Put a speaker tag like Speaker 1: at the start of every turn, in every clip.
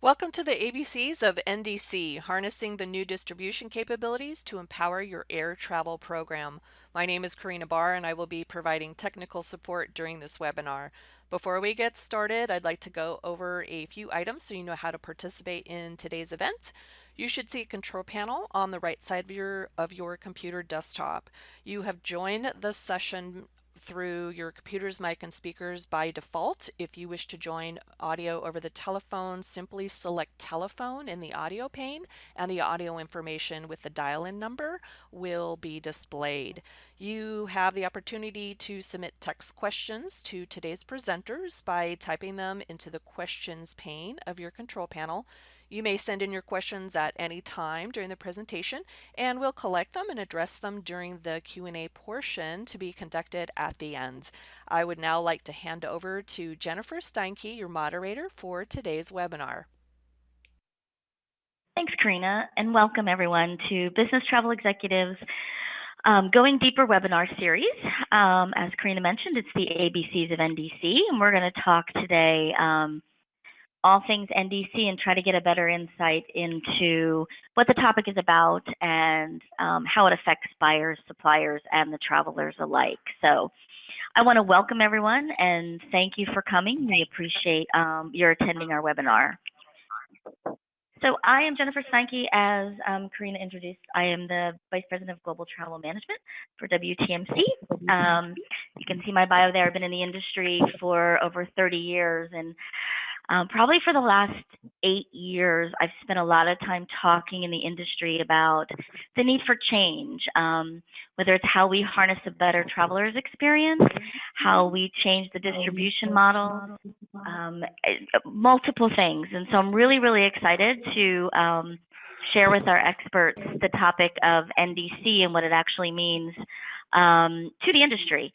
Speaker 1: Welcome to the ABCs of NDC, harnessing the new distribution capabilities to empower your air travel program. My name is Karina Barr and I will be providing technical support during this webinar. Before we get started, I'd like to go over a few items so you know how to participate in today's event. You should see a control panel on the right side of your computer desktop. You have joined the session through your computer's mic and speakers by default. If you wish to join audio over the telephone, simply select telephone in the audio pane and the audio information with the dial-in number will be displayed. You have the opportunity to submit text questions to today's presenters by typing them into the questions pane of your control panel. You may send in your questions at any time during the presentation, and we'll collect them and address them during the Q&A portion to be conducted at the end. I would now like to hand over to Jennifer Steinke, your moderator for today's webinar.
Speaker 2: Thanks, Karina, and welcome everyone to Business Travel Executives Going Deeper webinar series. As Karina mentioned, it's the ABCs of NDC, and we're going to talk today all things NDC and try to get a better insight into what the topic is about and how it affects buyers, suppliers, and the travelers alike. So I want to welcome everyone and thank you for coming. We appreciate your attending our webinar. So I am Jennifer Steinke. As Karina introduced, I am the Vice President of Global Travel Management for WTMC. You can see my bio there. I've been in the industry for over 30 years, and probably for the last 8 years, I've spent a lot of time talking in the industry about the need for change, whether it's how we harness a better traveler's experience, how we change the distribution model, multiple things. And so I'm really, really excited to share with our experts the topic of NDC and what it actually means to the industry.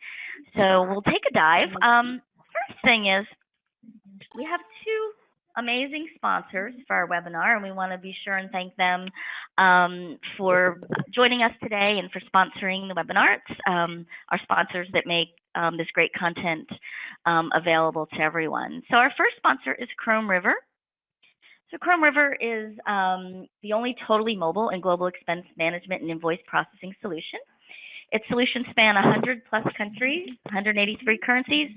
Speaker 2: So we'll take a dive. First thing is, we have two amazing sponsors for our webinar, and we want to be sure and thank them for joining us today and for sponsoring the webinar. It's our sponsors that make this great content available to everyone. So our first sponsor is Chrome River. So Chrome River is the only totally mobile and global expense management and invoice processing solution. Its solutions span 100 plus countries, 183 currencies,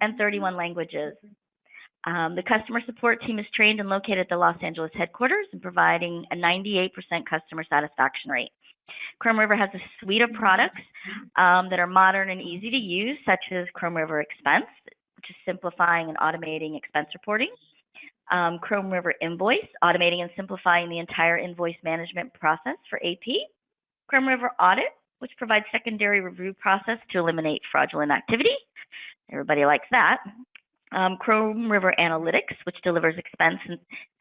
Speaker 2: and 31 languages. The customer support team is trained and located at the Los Angeles headquarters and providing a 98% customer satisfaction rate. Chrome River has a suite of products that are modern and easy to use, such as Chrome River Expense, which is simplifying and automating expense reporting. Chrome River Invoice, automating and simplifying the entire invoice management process for AP. Chrome River Audit, which provides secondary review process to eliminate fraudulent activity. Everybody likes that. Chrome River Analytics, which delivers expense and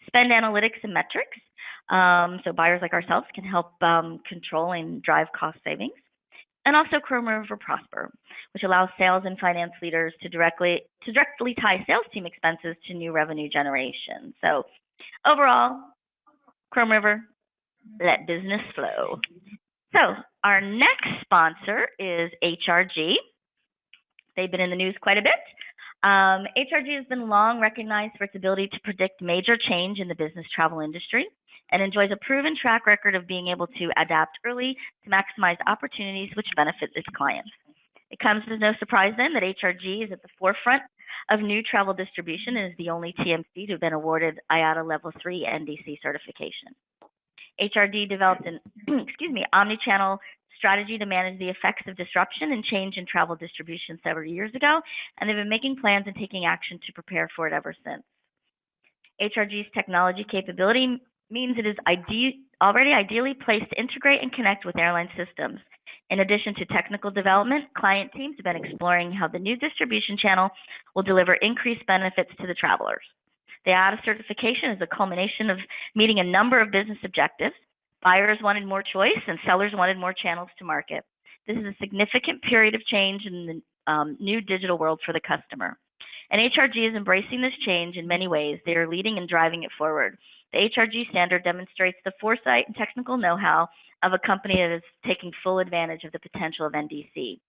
Speaker 2: spend analytics and metrics. So buyers like ourselves can help control and drive cost savings. And also Chrome River Prosper, which allows sales and finance leaders to directly tie sales team expenses to new revenue generation. So overall, Chrome River, let business flow. So our next sponsor is HRG. They've been in the news quite a bit. HRG has been long recognized for its ability to predict major change in the business travel industry and enjoys a proven track record of being able to adapt early to maximize opportunities which benefit its clients. It comes as no surprise then that HRG is at the forefront of new travel distribution and is the only TMC to have been awarded IATA Level 3 NDC certification. HRG developed an omni-channel strategy to manage the effects of disruption and change in travel distribution several years ago, and they've been making plans and taking action to prepare for it ever since. HRG's technology capability means it is already ideally placed to integrate and connect with airline systems. In addition to technical development, client teams have been exploring how the new distribution channel will deliver increased benefits to the travelers. The IATA certification is a culmination of meeting a number of business objectives. Buyers wanted more choice and sellers wanted more channels to market. This is a significant period of change in the new digital world for the customer. And HRG is embracing this change in many ways. They are leading and driving it forward. The HRG standard demonstrates the foresight and technical know-how of a company that is taking full advantage of the potential of NDC.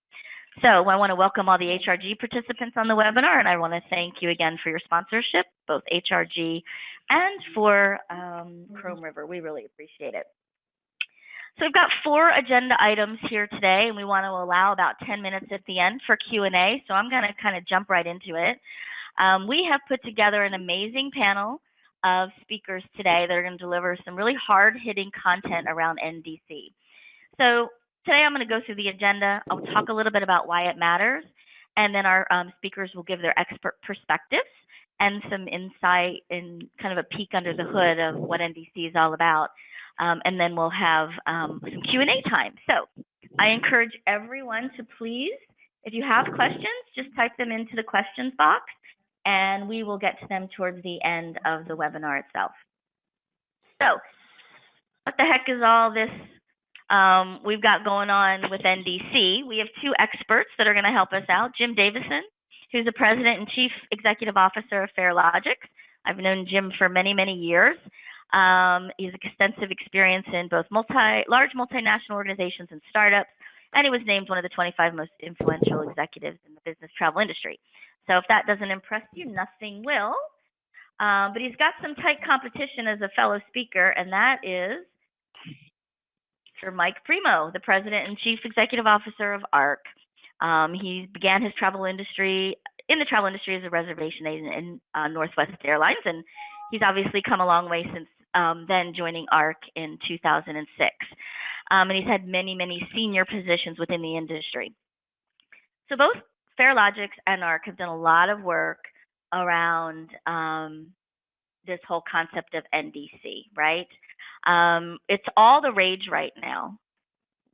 Speaker 2: So I want to welcome all the HRG participants on the webinar, and I want to thank you again for your sponsorship, both HRG and for Chrome River. We really appreciate it. So we've got 4 agenda items here today, and we want to allow about 10 minutes at the end for Q&A, so I'm going to kind of jump right into it. We have put together an amazing panel of speakers today that are going to deliver some really hard-hitting content around NDC. So today I'm going to go through the agenda. I'll talk a little bit about why it matters, and then our speakers will give their expert perspectives and some insight and kind of a peek under the hood of what NDC is all about. And then we'll have some Q&A time. So I encourage everyone to please, if you have questions, just type them into the questions box, and we will get to them towards the end of the webinar itself. So what the heck is all this we've got going on with NDC? We have 2 experts that are going to help us out. Jim Davidson, who's the President and Chief Executive Officer of Fairlogics. I've known Jim for many, many years. He has extensive experience in both large multinational organizations and startups, and he was named one of the 25 most influential executives in the business travel industry. So if that doesn't impress you, nothing will. But he's got some tight competition as a fellow speaker, and that is for Mike Primo, the President and Chief Executive Officer of ARC. He began his travel industry as a reservation agent in Northwest Airlines, and he's obviously come a long way since then, joining ARC in 2006. And he's had many, many senior positions within the industry. So both Fairlogics and ARC have done a lot of work around this whole concept of NDC, right? It's all the rage right now.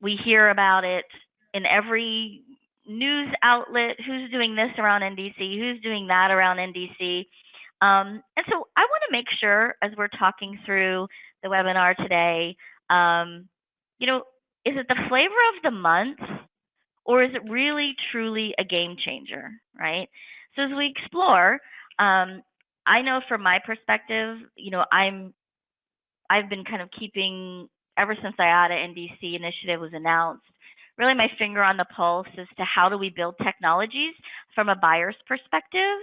Speaker 2: We hear about it in every news outlet. Who's doing this around NDC? Who's doing that around NDC? And so I want to make sure, as we're talking through the webinar today, is it the flavor of the month, or is it really truly a game changer, right? So as we explore, I know from my perspective, I've been kind of keeping, ever since the IATA NDC initiative was announced, really my finger on the pulse as to how do we build technologies from a buyer's perspective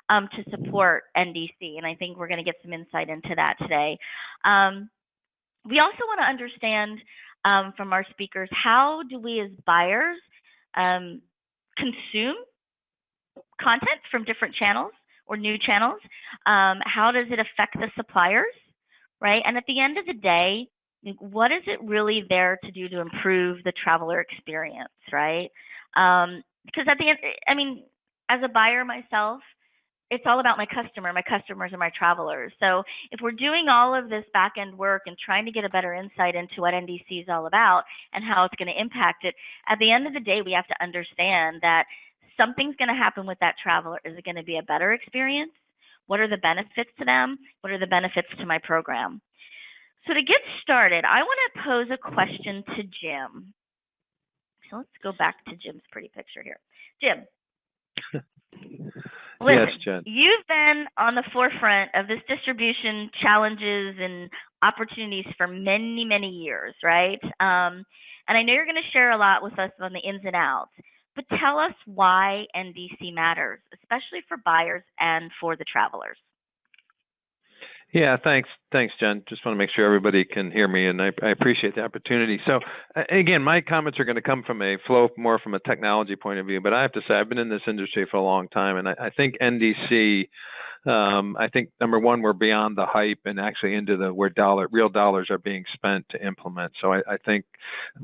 Speaker 2: to support NDC. And I think we're going to get some insight into that today. We also want to understand from our speakers, how do we as buyers consume content from different channels or new channels? How does it affect the suppliers, right? And at the end of the day, what is it really there to do to improve the traveler experience, right? Because at the end, as a buyer myself, it's all about my customer. My customers are my travelers. So if we're doing all of this back-end work and trying to get a better insight into what NDC is all about and how it's going to impact it, at the end of the day, we have to understand that something's going to happen with that traveler. Is it going to be a better experience? What are the benefits to them? What are the benefits to my program? So to get started, I want to pose a question to Jim. So let's go back to Jim's pretty picture here. Jim. Listen,
Speaker 3: yes, Jen.
Speaker 2: You've been on the forefront of this distribution challenges and opportunities for many, many years, right? And I know you're going to share a lot with us on the ins and outs, but tell us why NDC matters, especially for buyers and for the travelers.
Speaker 3: Yeah, thanks, Jen. Just want to make sure everybody can hear me, and I appreciate the opportunity. So, again, my comments are going to come from more from a technology point of view, but I have to say I've been in this industry for a long time, and I think NDC, I think number one, we're beyond the hype and actually into where real dollars are being spent to implement. So I think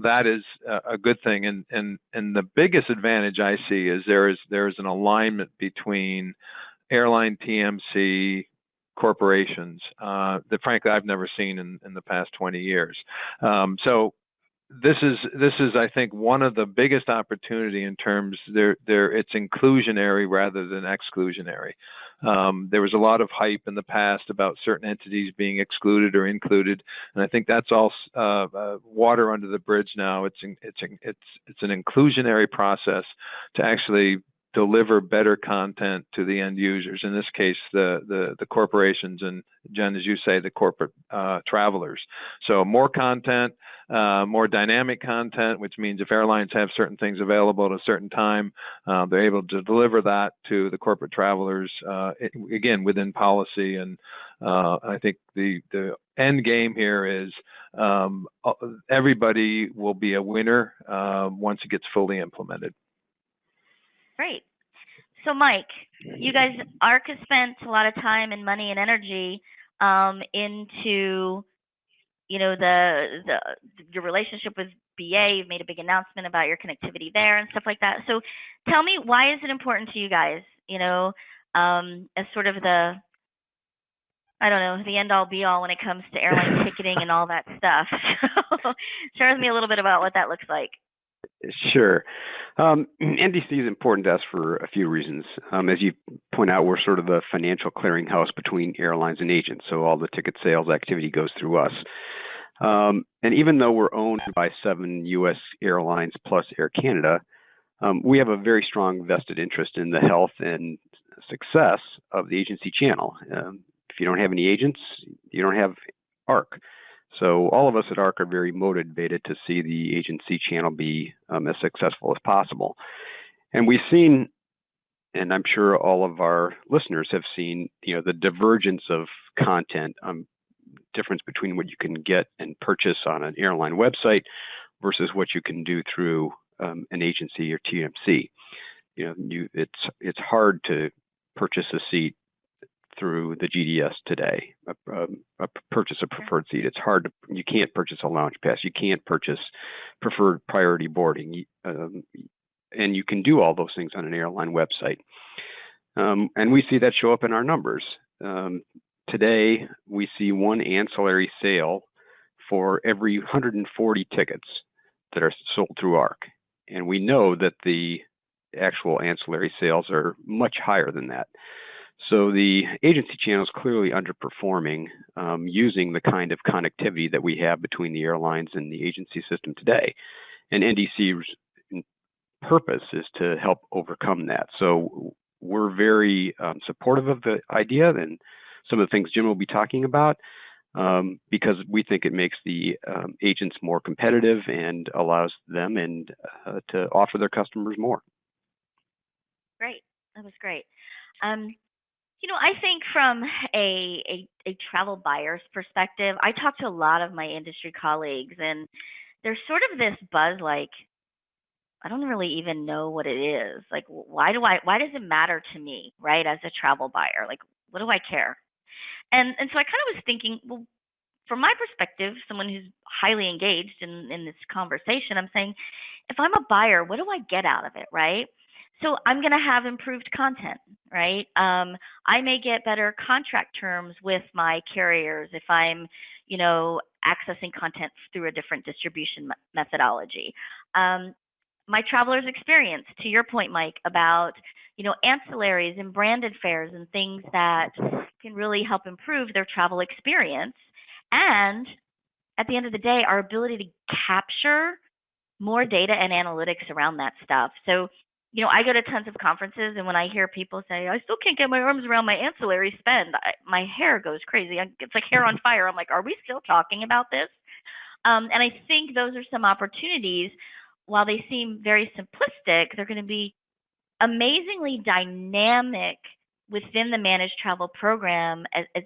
Speaker 3: that is a good thing, and the biggest advantage I see is there is an alignment between airline TMC corporations that frankly I've never seen in the past 20 years. So this is I think one of the biggest opportunity in terms it's inclusionary rather than exclusionary. There was a lot of hype in the past about certain entities being excluded or included, and I think that's all water under the bridge now. It's an inclusionary process to actually deliver better content to the end users. In this case, the corporations, and Jen, as you say, the corporate travelers. So more content, more dynamic content, which means if airlines have certain things available at a certain time, they're able to deliver that to the corporate travelers, again, within policy. And I think the end game here is everybody will be a winner once it gets fully implemented.
Speaker 2: Great. So Mike, you guys, ARC has spent a lot of time and money and energy into, you know, your relationship with BA. You've made a big announcement about your connectivity there and stuff like that. So tell me, why is it important to you guys, you know, as sort of the, I don't know, the end all be all when it comes to airline ticketing and all that stuff. So share with me a little bit about what that looks like.
Speaker 4: Sure. NDC is important to us for a few reasons. As you point out, we're sort of the financial clearinghouse between airlines and agents, so all the ticket sales activity goes through us. And even though we're owned by 7 U.S. airlines plus Air Canada, we have a very strong vested interest in the health and success of the agency channel. If you don't have any agents, you don't have ARC. So all of us at ARC are very motivated to see the agency channel be as successful as possible. And we've seen, and I'm sure all of our listeners have seen, you know, the divergence of content, difference between what you can get and purchase on an airline website versus what you can do through an agency or TMC. You know, it's hard to purchase a seat through the GDS today, purchase a preferred seat. It's hard to, you can't purchase a lounge pass. You can't purchase preferred priority boarding. And you can do all those things on an airline website. And we see that show up in our numbers. Today, we see one ancillary sale for every 140 tickets that are sold through ARC. And we know that the actual ancillary sales are much higher than that. So the agency channel is clearly underperforming using the kind of connectivity that we have between the airlines and the agency system today. And NDC's purpose is to help overcome that. So we're very supportive of the idea and some of the things Jim will be talking about because we think it makes the agents more competitive and allows them to offer their customers more.
Speaker 2: Great. That was great. You know, I think from a travel buyer's perspective, I talk to a lot of my industry colleagues, and there's sort of this buzz like, I don't really even know what it is. Like, why does it matter to me, right, as a travel buyer? Like, what do I care? And so I kind of was thinking, well, from my perspective, someone who's highly engaged in this conversation, I'm saying, if I'm a buyer, what do I get out of it, right? So I'm going to have improved content, right? I may get better contract terms with my carriers if I'm, you know, accessing content through a different distribution methodology. My traveler's experience, to your point, Mike, about, you know, ancillaries and branded fares and things that can really help improve their travel experience. And at the end of the day, our ability to capture more data and analytics around that stuff. So, you know, I go to tons of conferences, and when I hear people say, I still can't get my arms around my ancillary spend, my hair goes crazy. It's like hair on fire. I'm like, are we still talking about this? And I think those are some opportunities. While they seem very simplistic, they're going to be amazingly dynamic within the managed travel program as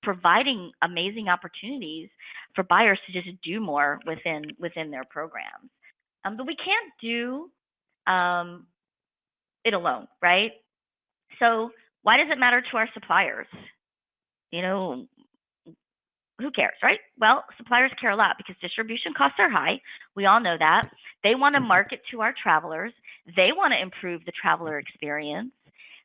Speaker 2: providing amazing opportunities for buyers to just do more within their programs. But we can't do it alone, right? So why does it matter to our suppliers? You know, who cares, right? Well, suppliers care a lot because distribution costs are high. We all know that. They want to market to our travelers. They want to improve the traveler experience.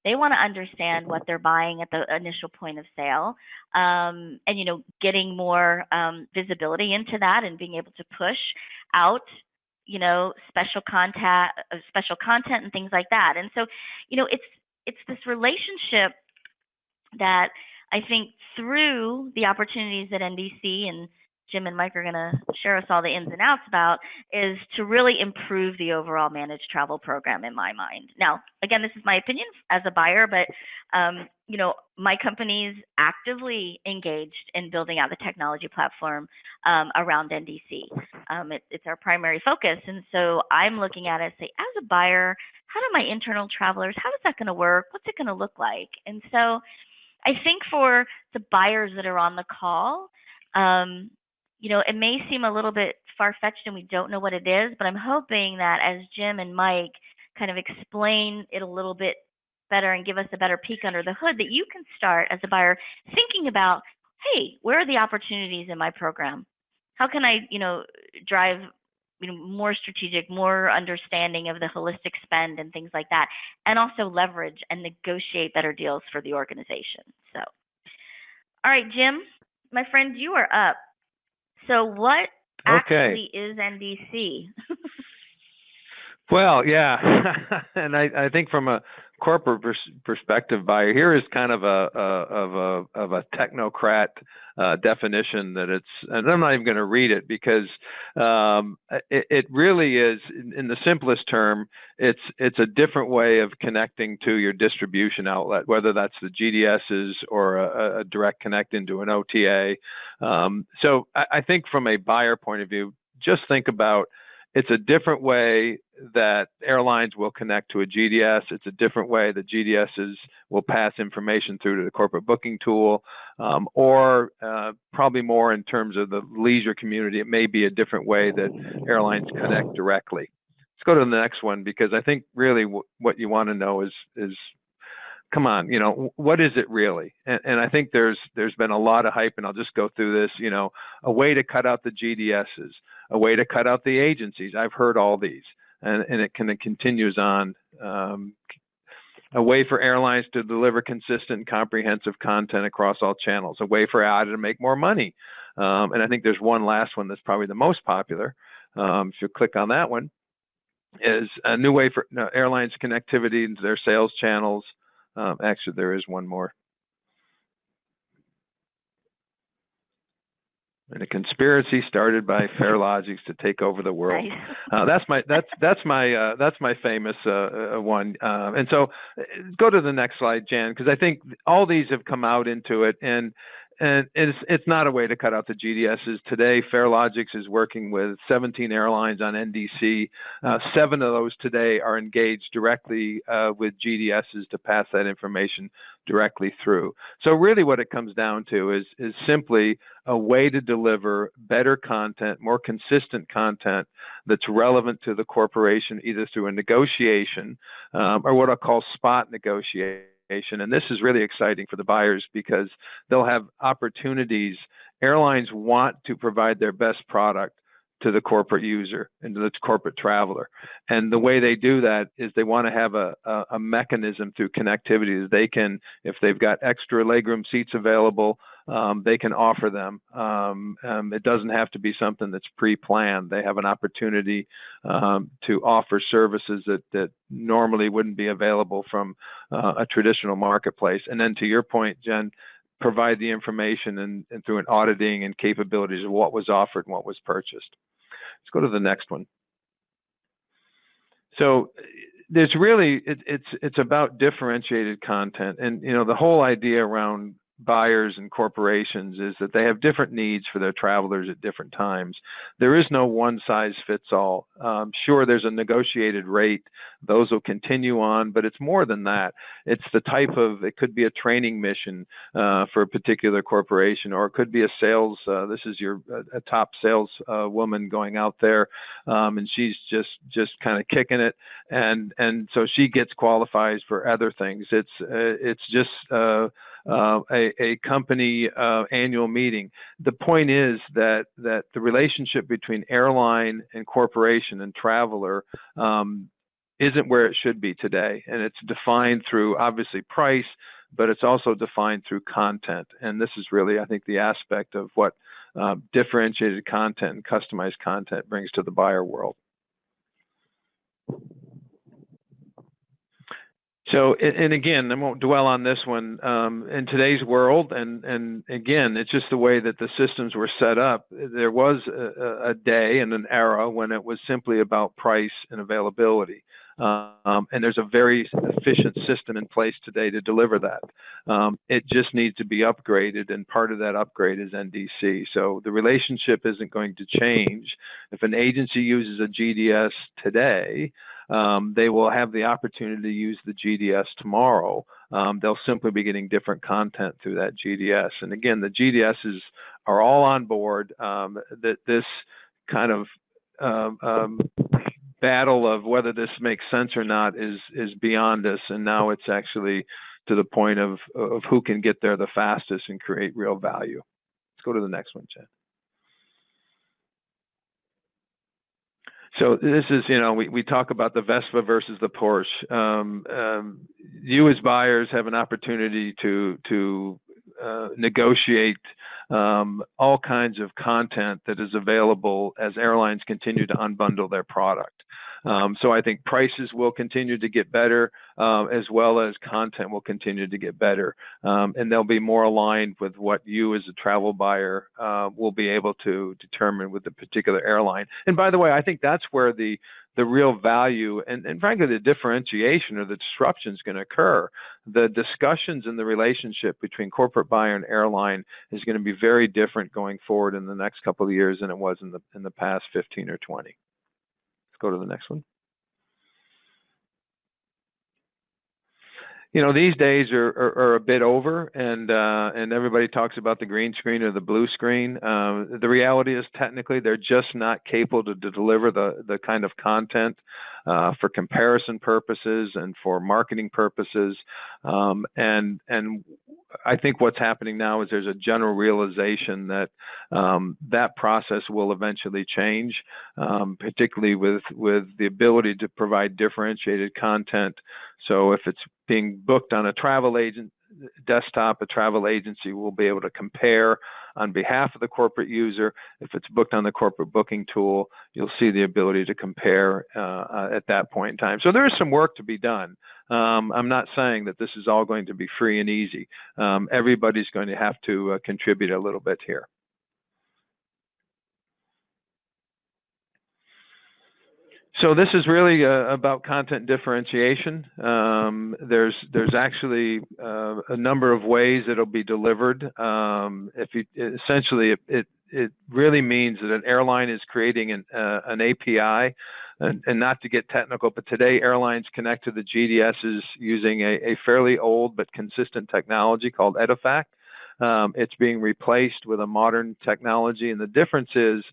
Speaker 2: They want to understand what they're buying at the initial point of sale, and, you know, getting more visibility into that and being able to push out, you know, special content and things like that. And so, you know, it's this relationship that I think through the opportunities that NDC and Jim and Mike are going to share us all the ins and outs about, is to really improve the overall managed travel program in my mind. Now, again, this is my opinion as a buyer, but you know, my company's actively engaged in building out the technology platform around NDC. It's our primary focus, and so I'm looking at it and say, as a buyer, how do my internal travelers, how is that going to work? What's it going to look like? And so I think for the buyers that are on the call, you know, it may seem a little bit far-fetched and we don't know what it is, but I'm hoping that as Jim and Mike kind of explain it a little bit better and give us a better peek under the hood, that you can start as a buyer thinking about, hey, where are the opportunities in my program? How can I, you know, drive, you know, more strategic, more understanding of the holistic spend and things like that, and also leverage and negotiate better deals for the organization. So, all right, Jim, my friend, you are up. So what actually is NDC?
Speaker 3: Well, yeah, and I think from a corporate perspective, buyer here is kind of a technocrat definition that it's, and I'm not even going to read it because it really is, in the simplest term, it's a different way of connecting to your distribution outlet, whether that's the GDSs or a direct connect into an OTA. So I think from a buyer point of view, just think about, it's a different way that airlines will connect to a GDS. It's a different way that GDSs will pass information through to the corporate booking tool, or probably more in terms of the leisure community, it may be a different way that airlines connect directly. Let's go to the next one, because I think really what you want to know is come on, you know, what is it really? And I think there's been a lot of hype, and I'll just go through this, you know, a way to cut out the GDSs, a way to cut out the agencies. I've heard all these, and it continues on. A way for airlines to deliver consistent, comprehensive content across all channels, a way for ADA to make more money. And I think there's one last one that's probably the most popular. If you click on that one, is a new way for airlines connectivity into their sales channels. Actually, there is one more. And a conspiracy started by Farelogix to take over the world.
Speaker 2: Nice.
Speaker 3: That's my famous one. And so, go to the next slide, Jan, because I think all these have come out into it, and it's not a way to cut out the GDSs. Today, Farelogix is working with 17 airlines on NDC. 7 of those today are engaged directly with GDSs to pass that information directly through. So really what it comes down to is simply a way to deliver better content, more consistent content that's relevant to the corporation, either through a negotiation or what I'll call spot negotiation. And this is really exciting for the buyers because they'll have opportunities. Airlines want to provide their best product to the corporate user and to the corporate traveler. And the way they do that is they want to have a mechanism through connectivity that they can, if they've got extra legroom seats available, they can offer them. It doesn't have to be something that's pre-planned. They have an opportunity to offer services that normally wouldn't be available from a traditional marketplace. And then to your point, Jen, provide the information and through an auditing and capabilities of what was offered and what was purchased. Let's go to the next one. So there's really, it's about differentiated content. And, you know, the whole idea around buyers and corporations is that they have different needs for their travelers at different times. There is no one size fits all. Sure, there's a negotiated rate. Those will continue on, but it's more than that. It's the type of, it could be a training mission for a particular corporation, or it could be a sales, this is a top sales woman going out there, and she's just kind of kicking it. And so she gets qualified for other things. It's just, a company annual meeting. The point is that the relationship between airline and corporation and traveler isn't where it should be today. And it's defined through obviously price, but it's also defined through content. And this is really, I think, the aspect of what differentiated content and customized content brings to the buyer world. So, and again, I won't dwell on this one. In today's world, and again, it's just the way that the systems were set up. There was a day and an era when it was simply about price and availability. And there's a very efficient system in place today to deliver that. It just needs to be upgraded, and part of that upgrade is NDC. So the relationship isn't going to change. If an agency uses a GDS today, they will have the opportunity to use the GDS tomorrow. They'll simply be getting different content through that GDS. And again, the GDSs are all on board. That this kind of battle of whether this makes sense or not is beyond us, and now it's actually to the point of who can get there the fastest and create real value. Let's go to the next one, Jen. So this is, we talk about the Vespa versus the Porsche. You as buyers have an opportunity to negotiate all kinds of content that is available as airlines continue to unbundle their product. So I think prices will continue to get better, as well as content will continue to get better. And they'll be more aligned with what you as a travel buyer will be able to determine with the particular airline. And by the way, I think that's where the real value and frankly, the differentiation or the disruption is going to occur. The discussions in the relationship between corporate buyer and airline is going to be very different going forward in the next couple of years than it was in the past 15 or 20. Go to the next one. These days are a bit over, and everybody talks about the green screen or the blue screen. The reality is, technically, they're just not capable to deliver the kind of content for comparison purposes and for marketing purposes. And I think what's happening now is there's a general realization that that process will eventually change, particularly with the ability to provide differentiated content. So if it's being booked on a travel agent desktop, a travel agency will be able to compare on behalf of the corporate user. If it's booked on the corporate booking tool, you'll see the ability to compare at that point in time. So there is some work to be done. I'm not saying that this is all going to be free and easy. Everybody's going to have to contribute a little bit here. So this is really about content differentiation. There's actually a number of ways it'll be delivered. Essentially, it really means that an airline is creating an API, and not to get technical, but today airlines connect to the GDSs using a fairly old but consistent technology called EDIFACT. It's being replaced with a modern technology, and the difference is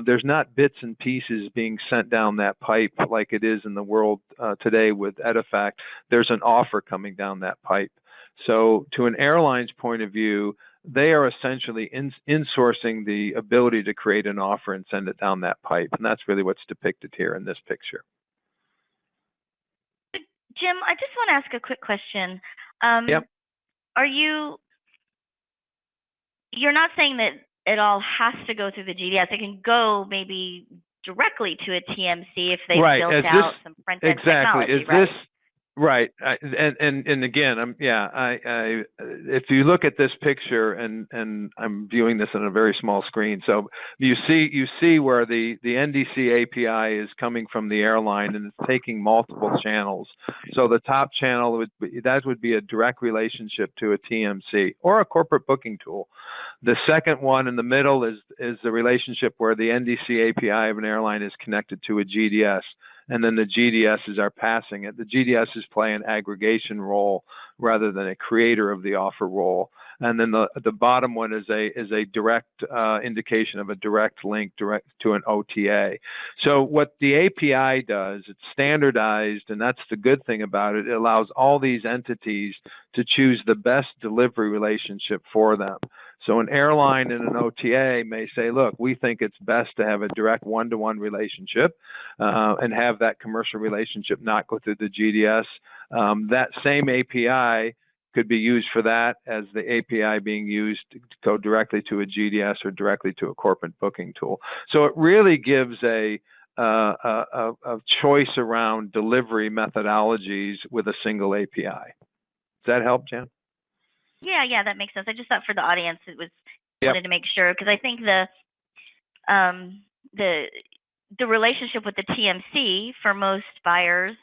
Speaker 3: there's not bits and pieces being sent down that pipe like it is in the world today with EDIFACT. There's an offer coming down that pipe. So to an airline's point of view, they are essentially insourcing the ability to create an offer and send it down that pipe, and that's really what's depicted here in this picture.
Speaker 2: Jim, I just want to ask a quick question.
Speaker 3: Yep.
Speaker 2: You're not saying that it all has to go through the GDS. It can go maybe directly to a TMC if they've built out some front-end technology, right?
Speaker 3: Right, and again, if you look at this picture, and I'm viewing this on a very small screen, so you see where the NDC API is coming from the airline, and it's taking multiple channels. So the top channel would be a direct relationship to a TMC or a corporate booking tool. The second one in the middle is the relationship where the NDC API of an airline is connected to a GDS. And then the GDSs are passing it. The GDSs play an aggregation role rather than a creator of the offer role. And then the bottom one is a direct indication of a direct link direct to an OTA. So what the API does, it's standardized, and that's the good thing about it. It allows all these entities to choose the best delivery relationship for them. So an airline and an OTA may say, look, we think it's best to have a direct one-to-one relationship and have that commercial relationship not go through the GDS. That same API could be used for that as the API being used to go directly to a GDS or directly to a corporate booking tool. So it really gives a of choice around delivery methodologies with a single API. Does that help, Jan?
Speaker 2: Yeah, that makes sense. I just thought for the audience, it was
Speaker 3: Yep.
Speaker 2: wanted to make sure, because I think the relationship with the TMC for most buyers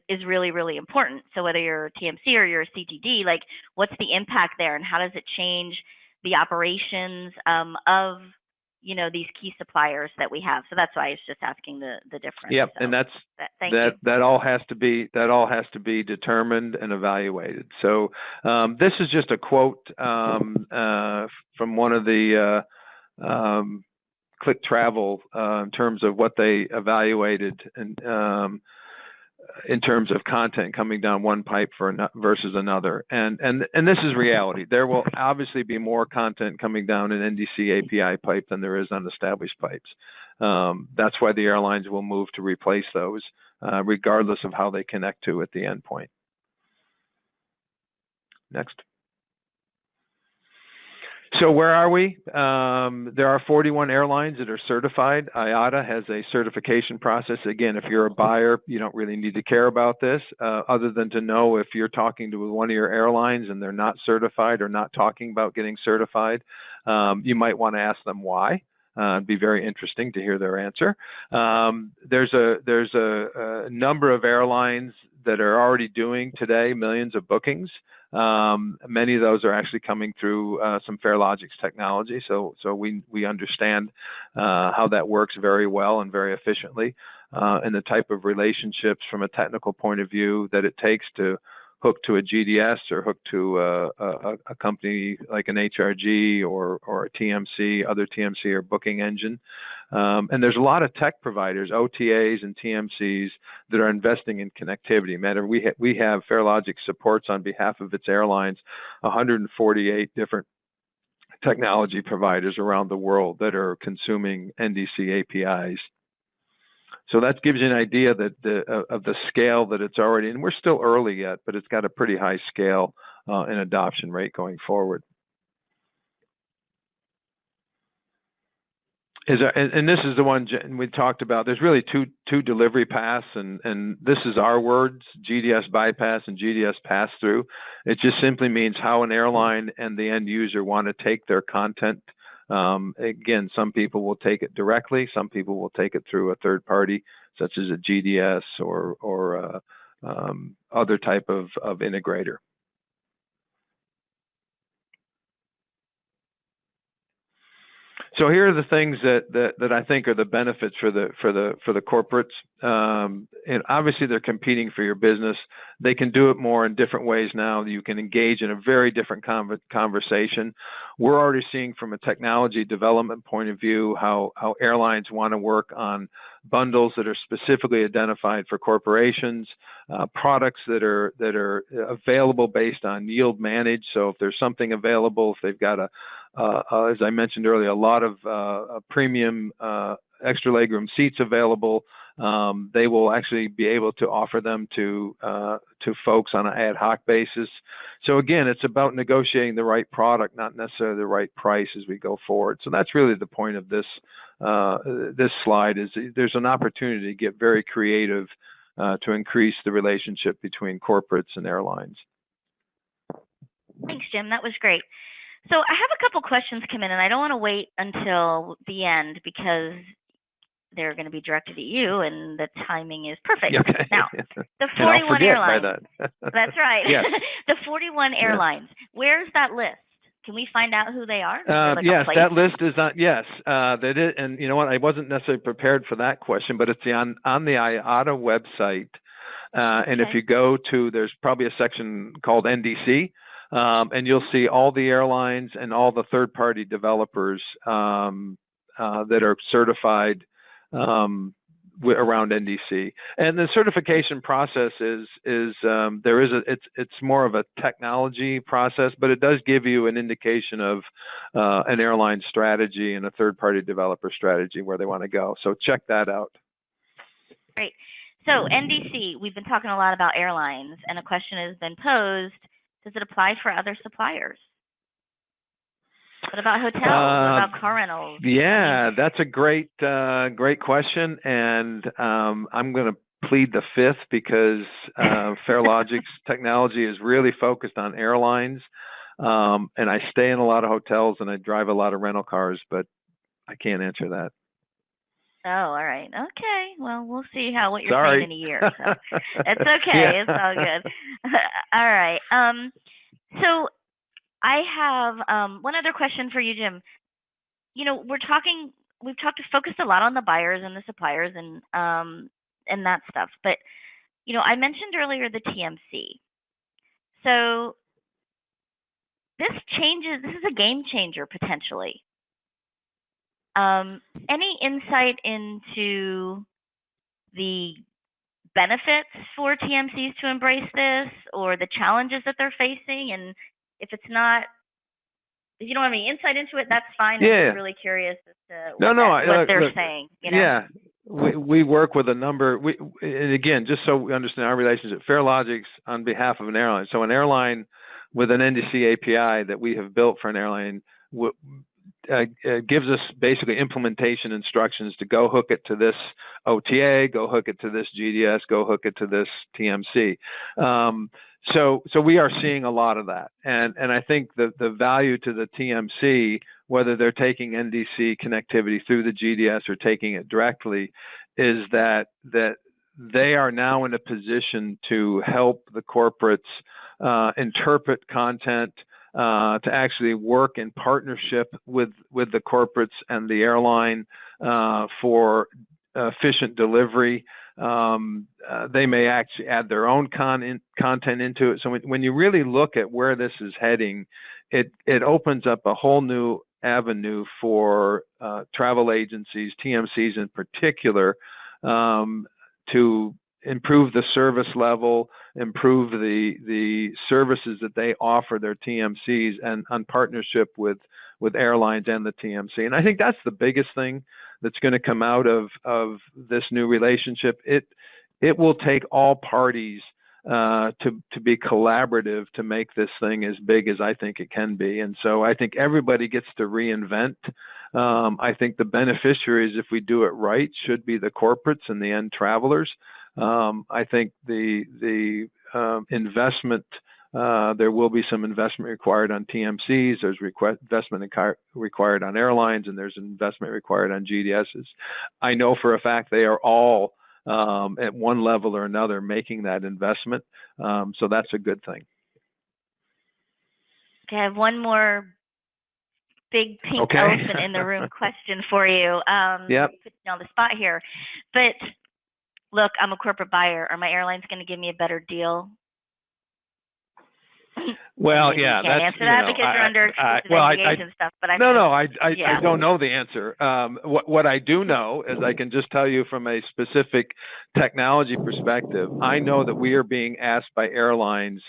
Speaker 2: is really, really important. So whether you're a TMC or you're a CTD, like what's the impact there, and how does it change the operations of these key suppliers that we have? So that's why I was just asking the difference.
Speaker 3: Yep,
Speaker 2: so
Speaker 3: and that all has to be determined and evaluated. So this is just a quote from one of the Click Travel in terms of what they evaluated and in terms of content coming down one pipe versus another, and this is reality. There will obviously be more content coming down an NDC API pipe than there is on established pipes. That's why the airlines will move to replace those, regardless of how they connect to at the endpoint. Next. So where are we? There are 41 airlines that are certified. IATA has a certification process. Again, if you're a buyer, you don't really need to care about this, other than to know if you're talking to one of your airlines and they're not certified or not talking about getting certified, you might want to ask them why. It'd be very interesting to hear their answer. There's a number of airlines that are already doing today millions of bookings. Many of those are actually coming through some Farelogix technology, so we understand how that works very well and very efficiently, and the type of relationships from a technical point of view that it takes to hook to a GDS or hook to a company like an HRG or a TMC, other TMC or booking engine. And there's a lot of tech providers, OTAs and TMCs, that are investing in connectivity. Matter, we have Farelogix supports on behalf of its airlines 148 different technology providers around the world that are consuming NDC APIs. So that gives you an idea that of the scale that it's already, and we're still early yet, but it's got a pretty high scale and adoption rate going forward. And this is the one we talked about. There's really two delivery paths, and this is our words: GDS bypass and GDS pass through. It just simply means how an airline and the end user want to take their content. Again, some people will take it directly. Some people will take it through a third party, such as a GDS or other type of integrator. So here are the things that I think are the benefits for the corporates. And obviously they're competing for your business. They can do it more in different ways now. You can engage in a very different conversation. We're already seeing from a technology development point of view how airlines want to work on bundles that are specifically identified for corporations, products that are available based on yield managed. So if there's something available, if they've got as I mentioned earlier, a lot of premium extra legroom seats available, they will actually be able to offer them to folks on an ad hoc basis. So again, it's about negotiating the right product, not necessarily the right price as we go forward. So that's really the point of this this slide. Is there's an opportunity to get very creative to increase the relationship between corporates and airlines.
Speaker 2: Thanks, Jim. That was great. So I have a couple questions come in, and I don't want to wait until the end because they're going to be directed at you, and the timing is perfect.
Speaker 3: Okay.
Speaker 2: Now, the 41 airlines. That's right.
Speaker 3: Yes.
Speaker 2: The 41 airlines. Where's that list? Can we find out who they are?
Speaker 3: Yes, that list is on. Yes, that is. And you know what? I wasn't necessarily prepared for that question, but it's on the IATA website. And if you go to, there's probably a section called NDC. And you'll see all the airlines and all the third-party developers that are certified around NDC. And the certification process it's more of a technology process, but it does give you an indication of an airline strategy and a third-party developer strategy where they want to go. So check that out.
Speaker 2: Great. So NDC, we've been talking a lot about airlines, and a question has been posed. Does it apply for other suppliers? What about hotels? What about car rentals?
Speaker 3: Yeah, that's a great question, and I'm going to plead the fifth because Farelogic's technology is really focused on airlines, and I stay in a lot of hotels and I drive a lot of rental cars, but I can't answer that.
Speaker 2: Oh, all right. Okay. Well, we'll see what you're
Speaker 3: Sorry.
Speaker 2: saying in a year. So it's okay.
Speaker 3: Yeah.
Speaker 2: It's all good. All right. So I have one other question for you, Jim. You know, we've focused a lot on the buyers and the suppliers and that stuff. But you know, I mentioned earlier the TMC. So this is a game changer potentially. Any insight into the benefits for TMCs to embrace this, or the challenges that they're facing? And if it's not, if you don't have any insight into it, that's fine.
Speaker 3: Yeah.
Speaker 2: I'm just really curious as to
Speaker 3: what
Speaker 2: they're
Speaker 3: look,
Speaker 2: saying. You know?
Speaker 3: Yeah, we work with a number. And again, just so we understand our relationship, Farelogic's on behalf of an airline. So an airline with an NDC API that we have built for an airline gives us basically implementation instructions to go hook it to this OTA, go hook it to this GDS, go hook it to this TMC. So we are seeing a lot of that, and I think the value to the TMC, whether they're taking NDC connectivity through the GDS or taking it directly, is that they are now in a position to help the corporates interpret content, to actually work in partnership with the corporates and the airline for efficient delivery. They may actually add their own content into it. So when you really look at where this is heading, it opens up a whole new avenue for travel agencies, TMCs in particular, to improve the service level, improve the services that they offer their TMCs, and on partnership with airlines and the TMC. And I think that's the biggest thing that's going to come out of this new relationship. It will take all parties to be collaborative to make this thing as big as I think it can be. And so I think everybody gets to reinvent. I think the beneficiaries, if we do it right, should be the corporates and the end travelers. I think the investment, there will be some investment required on TMCs. There's investment required on airlines, and there's investment required on GDSs. I know for a fact they are all at one level or another making that investment. So that's a good thing.
Speaker 2: Okay, I have one more big pink elephant in the room question for you.
Speaker 3: Yep.
Speaker 2: Put you on the spot here, but look, I'm a corporate buyer. Are my airlines going to give me a better deal?
Speaker 3: Well,
Speaker 2: Maybe
Speaker 3: yeah,
Speaker 2: you can't answer that because you're under exclusive NDAs and stuff. But I
Speaker 3: don't know the answer. What I do know is I can just tell you from a specific technology perspective. I know that we are being asked by airlines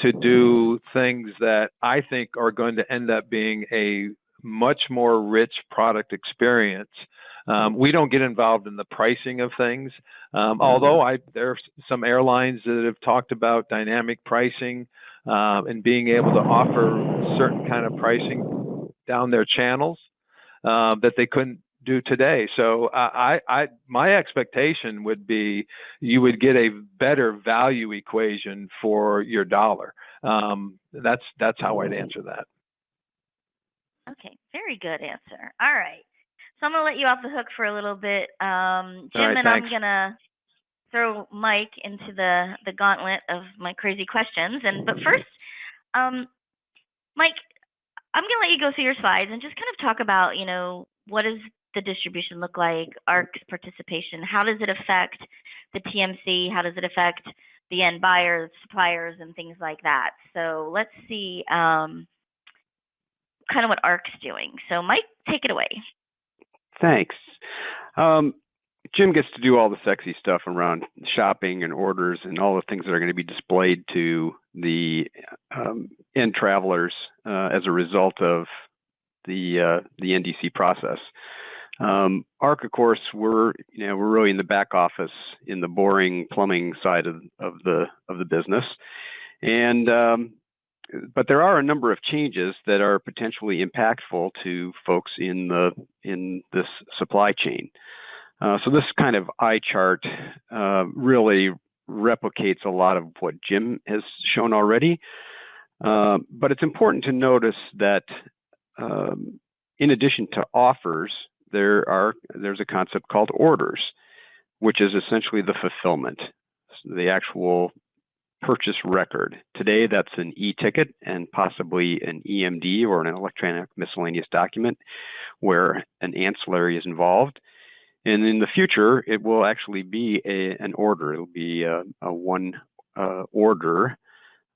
Speaker 3: to do things that I think are going to end up being a much more rich product experience. We don't get involved in the pricing of things, although there are some airlines that have talked about dynamic pricing and being able to offer certain kind of pricing down their channels that they couldn't do today. So my expectation would be you would get a better value equation for your dollar. That's how I'd answer that.
Speaker 2: Okay, very good answer. All right. So I'm going to let you off the hook for a little bit, Jim, and I'm going to throw Mike into the gauntlet of my crazy questions. But first, Mike, I'm going to let you go through your slides and just kind of talk about, you know, what does the distribution look like, ARC's participation, how does it affect the TMC, how does it affect the end buyers, suppliers, and things like that. So let's see kind of what ARC's doing. So Mike, take it away.
Speaker 4: Thanks. Jim gets to do all the sexy stuff around shopping and orders and all the things that are going to be displayed to the end travelers as a result of the NDC process. ARC, of course, we're really in the back office in the boring plumbing side of the business, and but there are a number of changes that are potentially impactful to folks in this supply chain. So this kind of eye chart really replicates a lot of what Jim has shown already. But it's important to notice that in addition to offers, there's a concept called orders, which is essentially the fulfillment, the actual purchase record. Today, that's an e-ticket and possibly an EMD or an electronic miscellaneous document where an ancillary is involved. And in the future, it will actually be an order. It'll be a one order.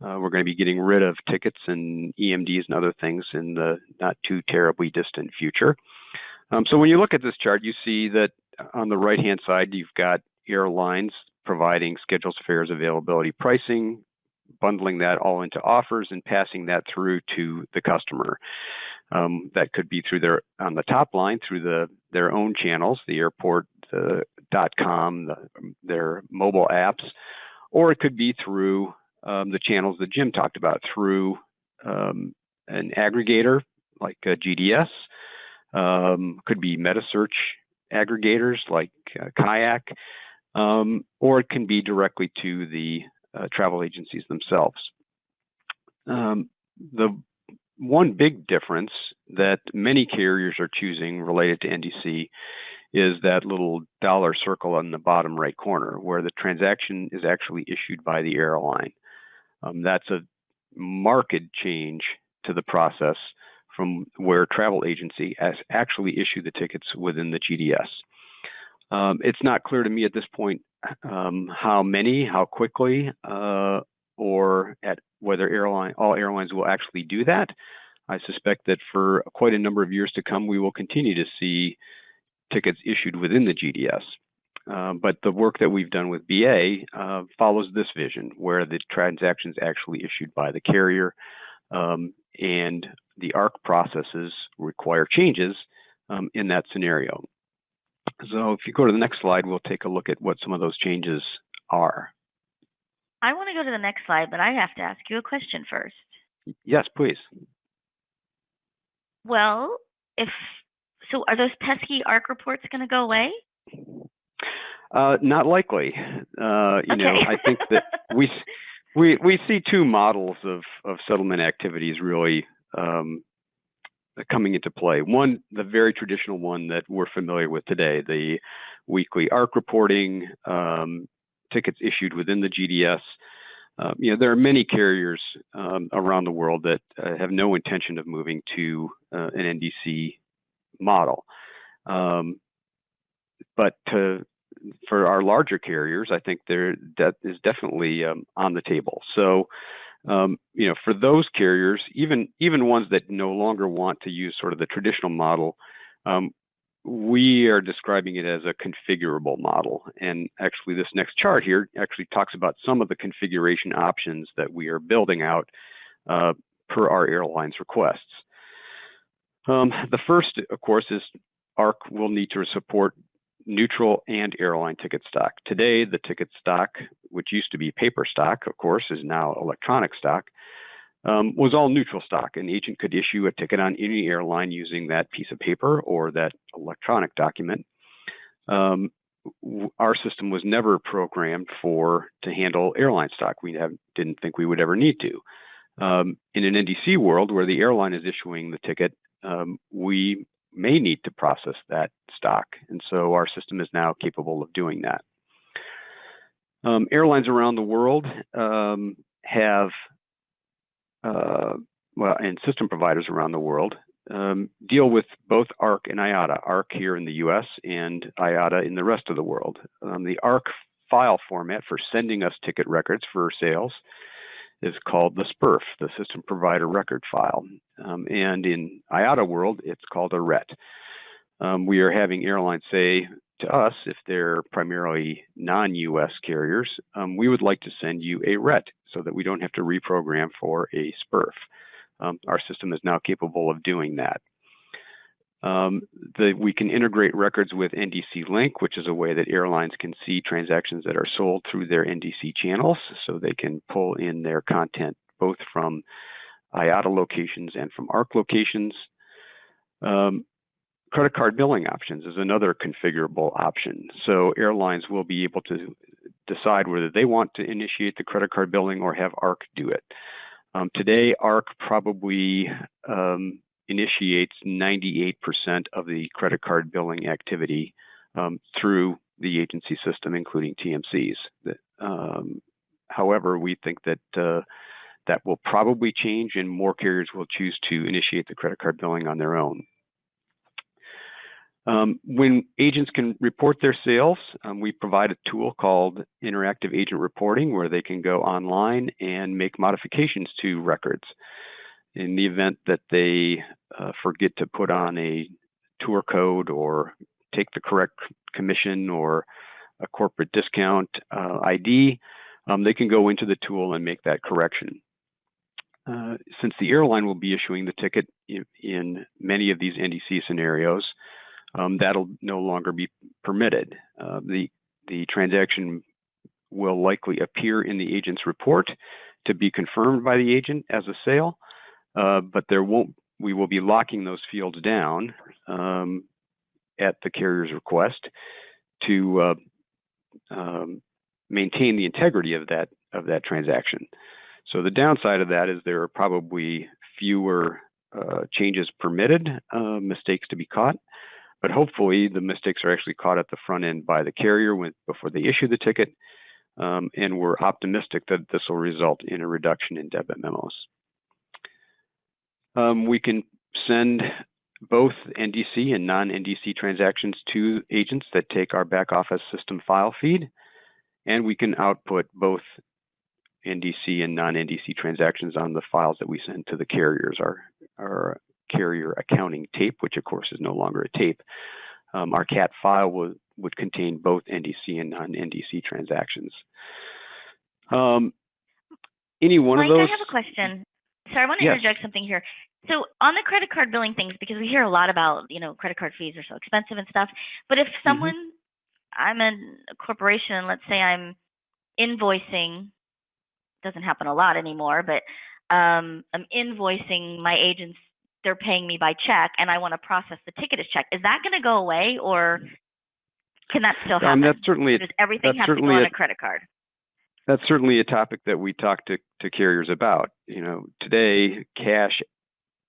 Speaker 4: We're going to be getting rid of tickets and EMDs and other things in the not too terribly distant future. So when you look at this chart, you see that on the right-hand side, you've got airlines providing schedules, fares, availability, pricing, bundling that all into offers and passing that through to the customer. That could be through on the top line, through their own channels, the airport, the .com, their mobile apps, or it could be through the channels that Jim talked about, through an aggregator like GDS, could be meta search aggregators like Kayak, or it can be directly to the travel agencies themselves. The one big difference that many carriers are choosing related to NDC is that little dollar circle on the bottom right corner, where the transaction is actually issued by the airline. That's a marked change to the process from where travel agency has actually issued the tickets within the GDS. It's not clear to me at this point how quickly, or at whether all airlines will actually do that. I suspect that for quite a number of years to come, we will continue to see tickets issued within the GDS. But the work that we've done with BA follows this vision, where the transactions actually issued by the carrier, and the ARC processes require changes in that scenario. So if you go to the next slide, we'll take a look at what some of those changes are.
Speaker 2: I want to go to the next slide, but I have to ask you a question first.
Speaker 4: Yes, please.
Speaker 2: Well, so are those pesky ARC reports going to go away?
Speaker 4: Not likely.
Speaker 2: Okay.
Speaker 4: I think that we see two models of settlement activities really coming into play. One, the very traditional one that we're familiar with today, the weekly ARC reporting, tickets issued within the GDS. There are many carriers around the world that have no intention of moving to an NDC model. But for our larger carriers, I think that is definitely on the table. So, for those carriers, even ones that no longer want to use sort of the traditional model, we are describing it as a configurable model. And actually, this next chart here actually talks about some of the configuration options that we are building out per our airline's requests. The first, of course, is ARC will need to support neutral and airline ticket stock. Today, the ticket stock, which used to be paper stock, of course, is now electronic stock, was all neutral stock. An agent could issue a ticket on any airline using that piece of paper or that electronic document. Our system was never programmed to handle airline stock. We didn't think we would ever need to. In an NDC world where the airline is issuing the ticket, we may need to process that stock. And so our system is now capable of doing that. Airlines around the world have, and system providers around the world deal with both ARC and IATA, ARC here in the US and IATA in the rest of the world. The ARC file format for sending us ticket records for sales is called the SPRF, the System Provider Record File. And in IATA world, it's called a RET. We are having airlines say to us, if they're primarily non-US carriers, we would like to send you a RET so that we don't have to reprogram for a SPRF. Our system is now capable of doing that. We can integrate records with NDC Link, which is a way that airlines can see transactions that are sold through their NDC channels, so they can pull in their content both from IATA locations and from ARC locations. Credit card billing options is another configurable option. So airlines will be able to decide whether they want to initiate the credit card billing or have ARC do it. Today, ARC probably initiates 98% of the credit card billing activity through the agency system, including TMCs. However, we think that that will probably change and more carriers will choose to initiate the credit card billing on their own. When agents can report their sales, we provide a tool called Interactive Agent Reporting where they can go online and make modifications to records. In the event that they forget to put on a tour code or take the correct commission or a corporate discount ID, they can go into the tool and make that correction. Since the airline will be issuing the ticket in many of these NDC scenarios, that'll no longer be permitted. The transaction will likely appear in the agent's report to be confirmed by the agent as a sale, but we will be locking those fields down at the carrier's request to maintain the integrity of that transaction. So the downside of that is there are probably fewer changes permitted, mistakes to be caught. But hopefully the mistakes are actually caught at the front end by the carrier before they issue the ticket, and we're optimistic that this will result in a reduction in debit memos. We can send both NDC and non-NDC transactions to agents that take our back office system file feed, and we can output both NDC and non-NDC transactions on the files that we send to the carriers, our carrier accounting tape, which of course is no longer a tape. Our CAT file would contain both NDC and non-NDC transactions. Any one of those?
Speaker 2: Mike, I have a question. Sorry, I want to interject something here. So on the credit card billing things, because we hear a lot about, credit card fees are so expensive and stuff, but if someone, I'm a corporation, let's say I'm invoicing, doesn't happen a lot anymore, but I'm invoicing my agents, they're paying me by check, and I want to process the ticket as check. Is that going to go away, or can that still happen?
Speaker 4: That's certainly,
Speaker 2: does everything have to go on a credit card?
Speaker 4: That's certainly a topic that we talk to carriers about. Today, cash,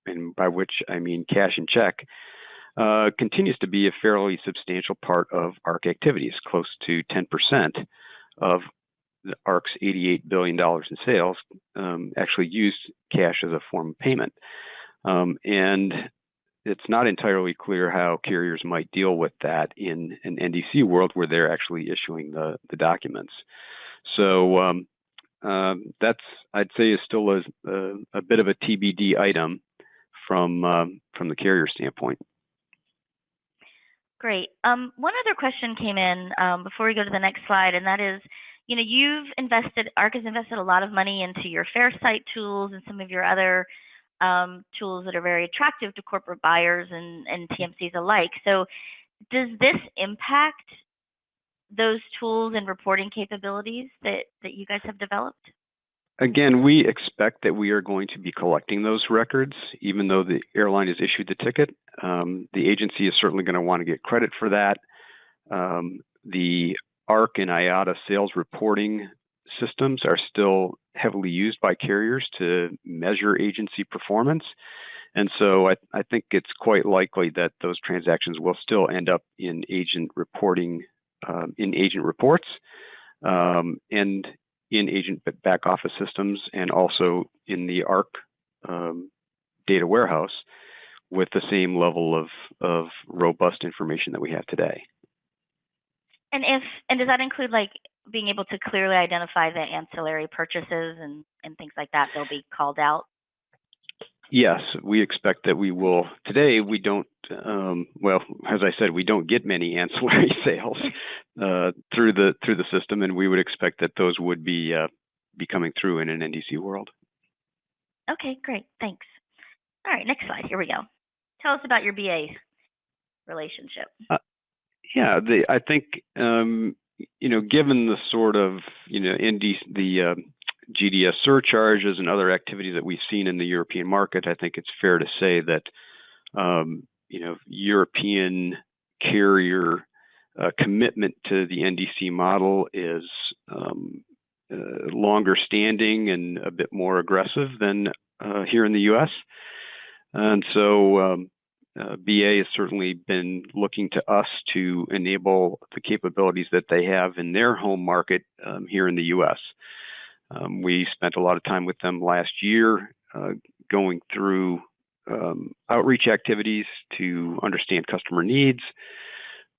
Speaker 4: and by which I mean cash and check, continues to be a fairly substantial part of ARC activities. Close to 10% of ARC's $88 billion in sales actually use cash as a form of payment. And it's not entirely clear how carriers might deal with that in an NDC world where they're actually issuing the documents. So that's, I'd say, is still a bit of a TBD item from the carrier standpoint.
Speaker 2: Great. One other question came in before we go to the next slide, and that is, ARC has invested a lot of money into your FairSight tools and some of your other tools that are very attractive to corporate buyers and TMCs alike. So does this impact those tools and reporting capabilities that you guys have developed?
Speaker 4: Again, we expect that we are going to be collecting those records, even though the airline has issued the ticket. The agency is certainly going to want to get credit for that. The ARC and IATA sales reporting systems are still heavily used by carriers to measure agency performance. And so I think it's quite likely that those transactions will still end up in agent reporting, in agent reports, and in agent back office systems, and also in the ARC data warehouse with the same level of robust information that we have today.
Speaker 2: And does that include like being able to clearly identify the ancillary purchases and things like that? They'll be called out?
Speaker 4: Yes, we expect that we will. Today, we don't, well, as I said, we don't get many ancillary sales through the system, and we would expect that those would be coming through in an NDC world.
Speaker 2: Okay, great, thanks. All right, next slide, here we go. Tell us about your BA relationship.
Speaker 4: Yeah, I think, given the sort of, NDC, the GDS surcharges and other activities that we've seen in the European market, I think it's fair to say that European carrier commitment to the NDC model is longer standing and a bit more aggressive than here in the U.S. And so BA has certainly been looking to us to enable the capabilities that they have in their home market here in the U.S. We spent a lot of time with them last year going through outreach activities to understand customer needs.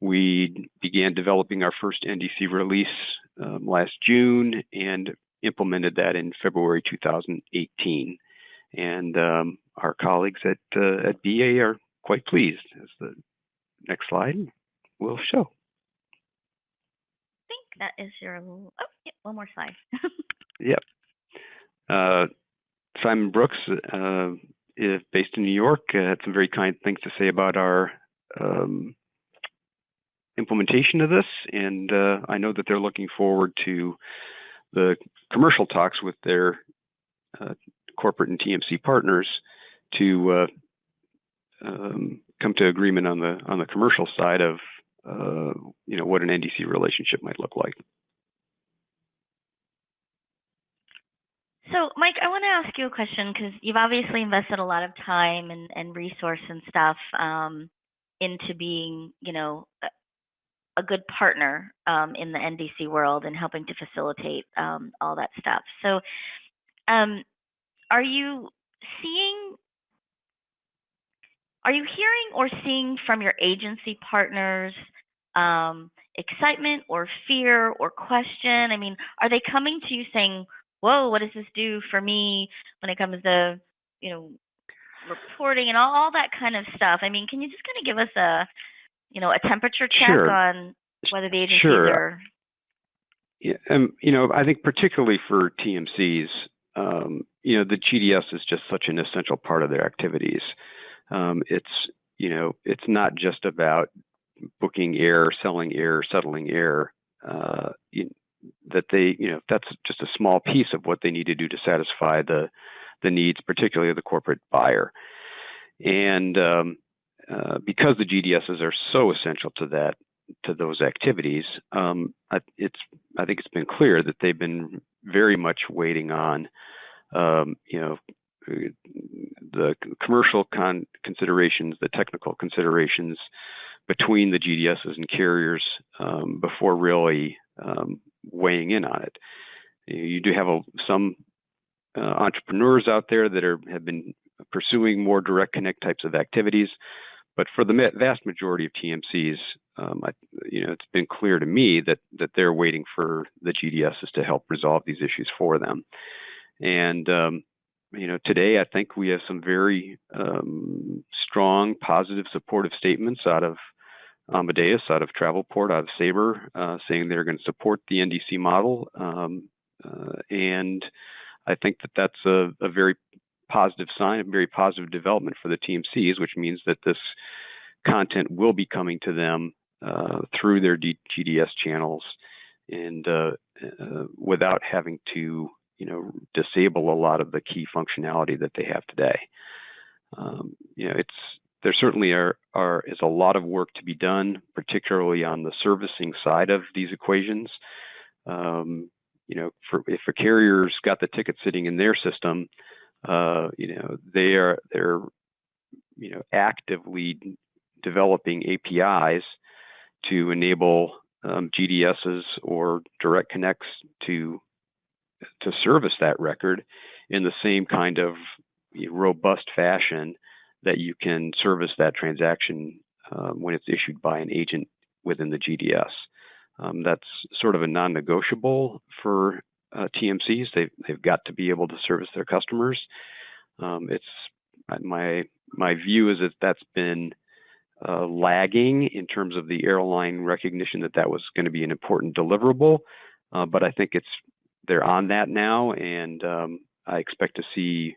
Speaker 4: We began developing our first NDC release last June and implemented that in February 2018. And our colleagues at BA are quite pleased, as the next slide will show.
Speaker 2: I think that is your, oh, yeah, one more slide.
Speaker 4: Yep. Simon Brooks is based in New York, had some very kind things to say about our implementation of this, and I know that they're looking forward to the commercial talks with their corporate and TMC partners to come to agreement on the commercial side of what an NDC relationship might look like.
Speaker 2: So, Mike, I want to ask you a question because you've obviously invested a lot of time and resource and stuff into being, a good partner in the NDC world and helping to facilitate all that stuff. So, are you hearing or seeing from your agency partners excitement or fear or question? I mean, are they coming to you saying, whoa, what does this do for me when it comes to, reporting and all that kind of stuff? I mean, can you just kind of give us a temperature check
Speaker 4: Sure.
Speaker 2: on whether the agencies
Speaker 4: Sure.
Speaker 2: are?
Speaker 4: Yeah, I think particularly for TMCs, the GDS is just such an essential part of their activities. It's not just about booking air, selling air, settling air. That's just a small piece of what they need to do to satisfy the needs, particularly of the corporate buyer. And because the GDSs are so essential to those activities, I think it's been clear that they've been very much waiting on the commercial considerations, the technical considerations between the GDSs and carriers before really weighing in on it. You do have some entrepreneurs out there that have been pursuing more direct connect types of activities, but for the vast majority of TMCs, it's been clear to me that they're waiting for the GDSs to help resolve these issues for them. And today I think we have some very strong, positive, supportive statements out of Amadeus, out of Travelport, out of Sabre, saying they're going to support the NDC model. And I think that that's a very positive sign, a very positive development for the TMCs, which means that this content will be coming to them through their GDS channels and without having to, disable a lot of the key functionality that they have today. There certainly is a lot of work to be done, particularly on the servicing side of these equations. If a carrier's got the ticket sitting in their system, they're actively developing APIs to enable GDSs or direct connects to service that record in the same kind of robust fashion that you can service that transaction when it's issued by an agent within the GDS. That's sort of a non-negotiable for TMCs. They've got to be able to service their customers. It's my view is that that's been lagging in terms of the airline recognition that was going to be an important deliverable, but I think they're on that now, and I expect to see,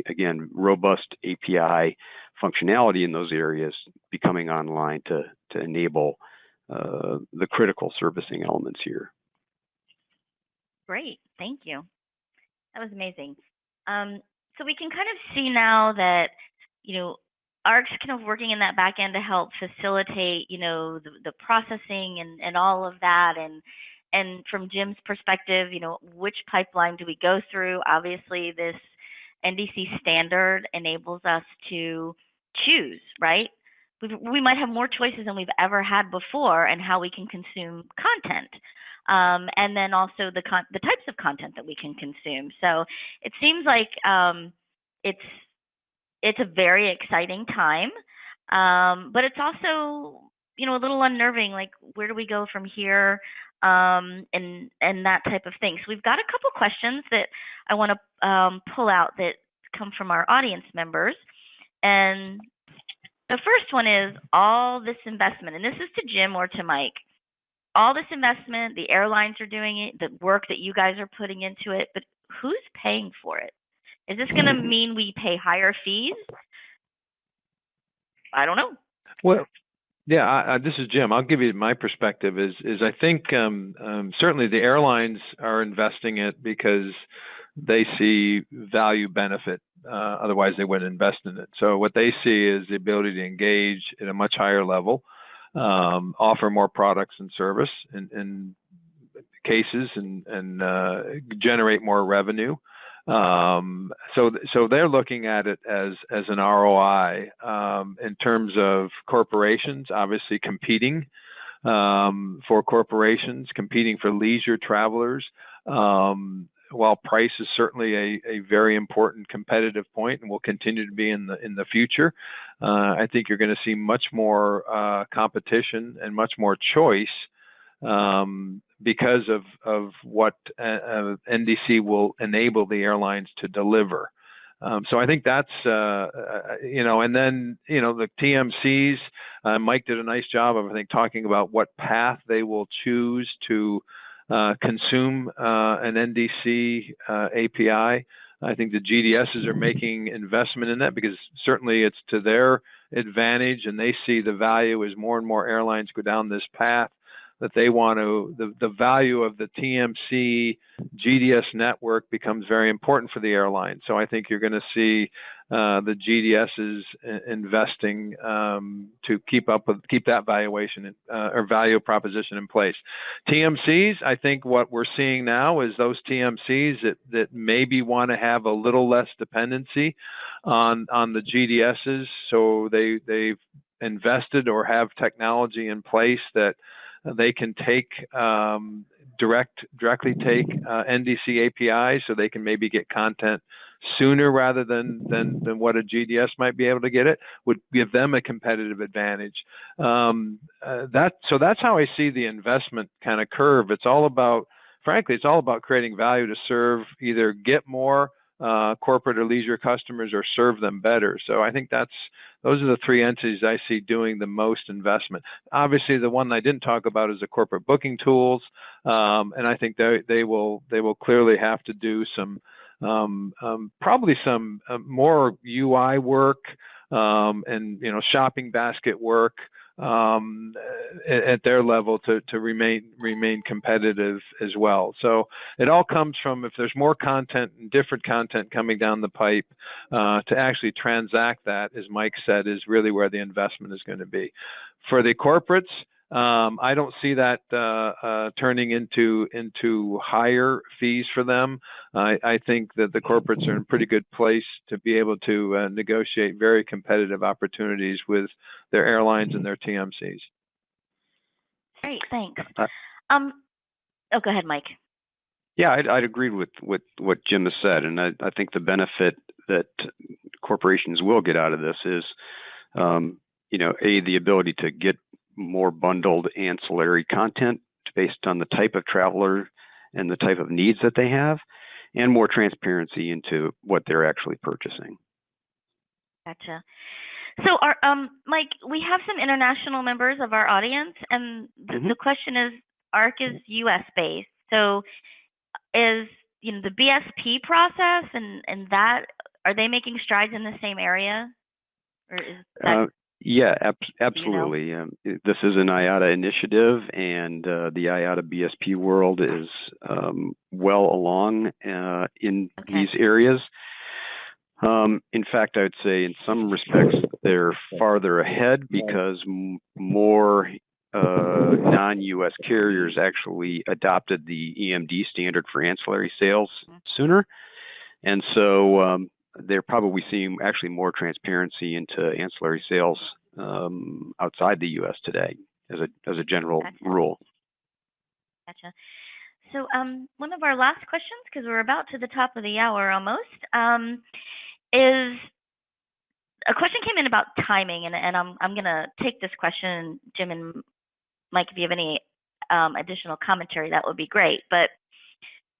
Speaker 4: again, robust API functionality in those areas becoming online to enable the critical servicing elements here.
Speaker 2: Great, Thank you. That was amazing. So we can kind of see now that, ARC's kind of working in that back end to help facilitate, the processing and all of that. And from Jim's perspective, which pipeline do we go through? Obviously, this NDC standard enables us to choose, right? We might have more choices than we've ever had before in how we can consume content. And then also the types of content that we can consume. So it seems like it's a very exciting time, but it's also a little unnerving. Like, where do we go from here, and that type of thing. So we've got a couple questions that I want to pull out that come from our audience members, and the first one is all this investment, and this is to Jim or to Mike. All this investment, the airlines are doing it, the work that you guys are putting into it, but who's paying for it? Is this going to mean we pay higher fees? I don't know.
Speaker 3: Well, yeah, this is Jim. I'll give you my perspective. Is I think certainly the airlines are investing it because they see value benefit. Otherwise, they wouldn't invest in it. So what they see is the ability to engage at a much higher level, offer more products and service in cases, and generate more revenue. So they're looking at it as an ROI in terms of corporations, obviously competing for corporations, competing for leisure travelers. While price is certainly a very important competitive point and will continue to be in the future, I think you're going to see much more competition and much more choice because of what NDC will enable the airlines to deliver. So I think that's, and then, the TMCs, Mike did a nice job of, I think, talking about what path they will choose to consume an NDC API. I think the GDSs are making investment in that because certainly it's to their advantage, and they see the value as more and more airlines go down this path, that they want to, the value of the TMC GDS network becomes very important for the airline. So I think you're going to see the GDSs investing to keep that valuation or value proposition in place. TMCs, I think what we're seeing now is those TMCs that maybe want to have a little less dependency on the GDSs, so they've invested or have technology in place that they can take directly take NDC APIs, so they can maybe get content sooner rather than what a GDS might be able to get it, would give them a competitive advantage. So that's how I see the investment kind of curve. It's all about, frankly, it's all about creating value to serve, either get more corporate or leisure customers or serve them better. So I think those are the three entities I see doing the most investment. Obviously, the one I didn't talk about is the corporate booking tools, and I think they will clearly have to do some probably some more UI work and shopping basket work at their level to remain competitive as well. So it all comes from, if there's more content and different content coming down the pipe, to actually transact that, as Mike said, is really where the investment is going to be. For the corporates, I don't see that turning into higher fees for them. I think that the corporates are in a pretty good place to be able to negotiate very competitive opportunities with their airlines and their TMCs.
Speaker 2: Great, thanks. Go ahead, Mike.
Speaker 4: Yeah, I'd agree with what Jim has said, and I think the benefit that corporations will get out of this is, the ability to get more bundled ancillary content based on the type of traveler and the type of needs that they have, and more transparency into what they're actually purchasing.
Speaker 2: Gotcha. So, Mike, we have some international members of our audience, and the question is, ARC is U.S. based. So, is the BSP process and that, are they making strides in the same area, or is that?
Speaker 4: Yeah,
Speaker 2: Do you know?
Speaker 4: absolutely. This is an IATA initiative, and the IATA BSP world is well along in
Speaker 2: Okay.
Speaker 4: these areas. In fact, I would say in some respects they're farther ahead because more non-US carriers actually adopted the EMD standard for ancillary sales sooner. And so they're probably seeing actually more transparency into ancillary sales outside the US today as a general
Speaker 2: Gotcha.
Speaker 4: rule.
Speaker 2: Gotcha. So one of our last questions, because we're about to the top of the hour almost, is a question came in about timing, and I'm gonna take this question, Jim and Mike, if you have any additional commentary, that would be great. But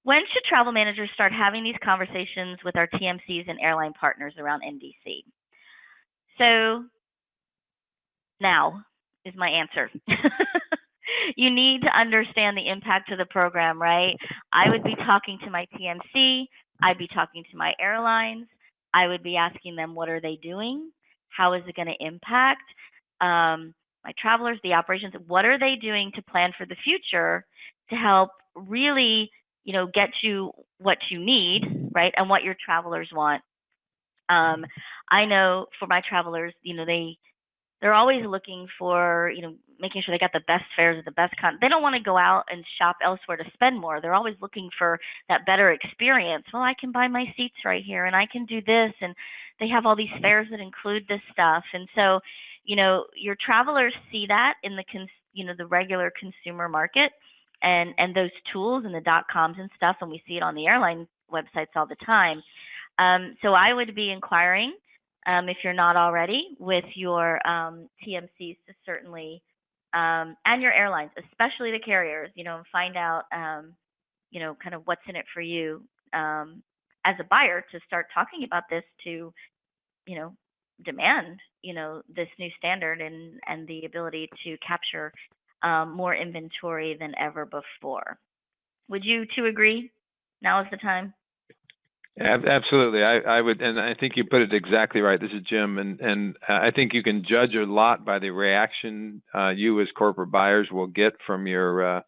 Speaker 2: when should travel managers start having these conversations with our TMCs and airline partners around NDC? So now is my answer. You need to understand the impact of the program, right? I would be talking to my TMC, I'd be talking to my airlines, I would be asking them, what are they doing? How is it going to impact my travelers, the operations? What are they doing to plan for the future to help really, get you what you need, right? And what your travelers want. I know for my travelers, they're always looking for, making sure they got the best fares at the best They don't want to go out and shop elsewhere to spend more. They're always looking for that better experience. Well, I can buy my seats right here, and I can do this, and they have all these fares that include this stuff. And so, your travelers see that in the regular consumer market, and those tools and the .coms and stuff, and we see it on the airline websites all the time. So I would be inquiring, if you're not already, with your TMCs to certainly, and your airlines, especially the carriers, and find out, kind of what's in it for you as a buyer to start talking about this to, you know, demand, this new standard and the ability to capture more inventory than ever before. Would you two agree? Now is the time.
Speaker 3: Absolutely, I would, and I think you put it exactly right. This is Jim, and I think you can judge a lot by the reaction you as corporate buyers will get from your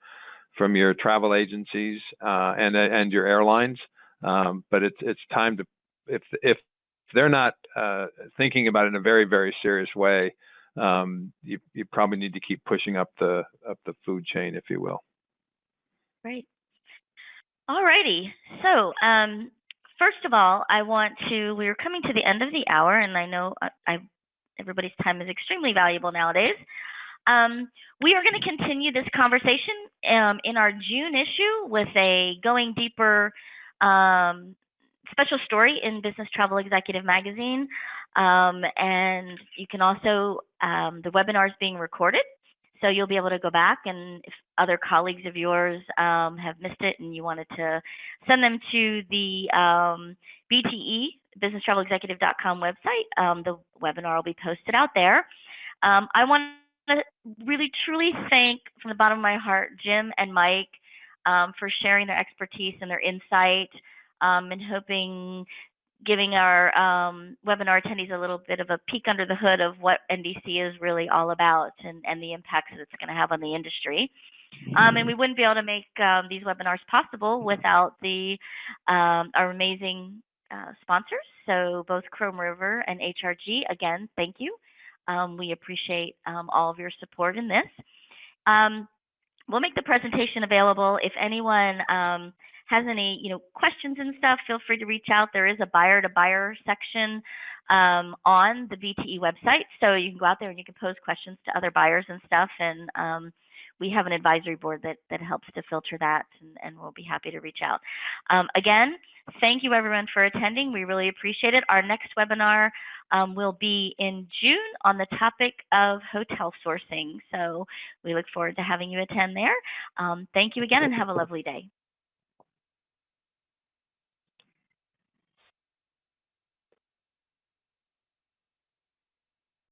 Speaker 3: travel agencies and your airlines. But it's time to, if they're not thinking about it in a very, very serious way, you probably need to keep pushing up the food chain, if you will.
Speaker 2: Great. All righty. So, first of all, we're coming to the end of the hour, and I know everybody's time is extremely valuable nowadays. We are going to continue this conversation in our June issue with a Going Deeper special story in Business Travel Executive Magazine. And you can also, the webinar is being recorded, so you'll be able to go back, and if other colleagues of yours have missed it and you wanted to send them to the BTE, businesstravelexecutive.com website, the webinar will be posted out there. I want to really, truly thank from the bottom of my heart Jim and Mike for sharing their expertise and their insight, and giving our webinar attendees a little bit of a peek under the hood of what NDC is really all about and the impacts that it's going to have on the industry. And we wouldn't be able to make these webinars possible without our amazing sponsors. So both Chrome River and HRG, again, thank you. We appreciate all of your support in this. We'll make the presentation available. If anyone has any questions and stuff, feel free to reach out. There is a buyer to buyer section on the BTE website, so you can go out there and you can pose questions to other buyers and stuff. And we have an advisory board that helps to filter that, and we'll be happy to reach out. Again, thank you everyone for attending. We really appreciate it. Our next webinar will be in June on the topic of hotel sourcing. So we look forward to having you attend there. Thank you again and have a lovely day.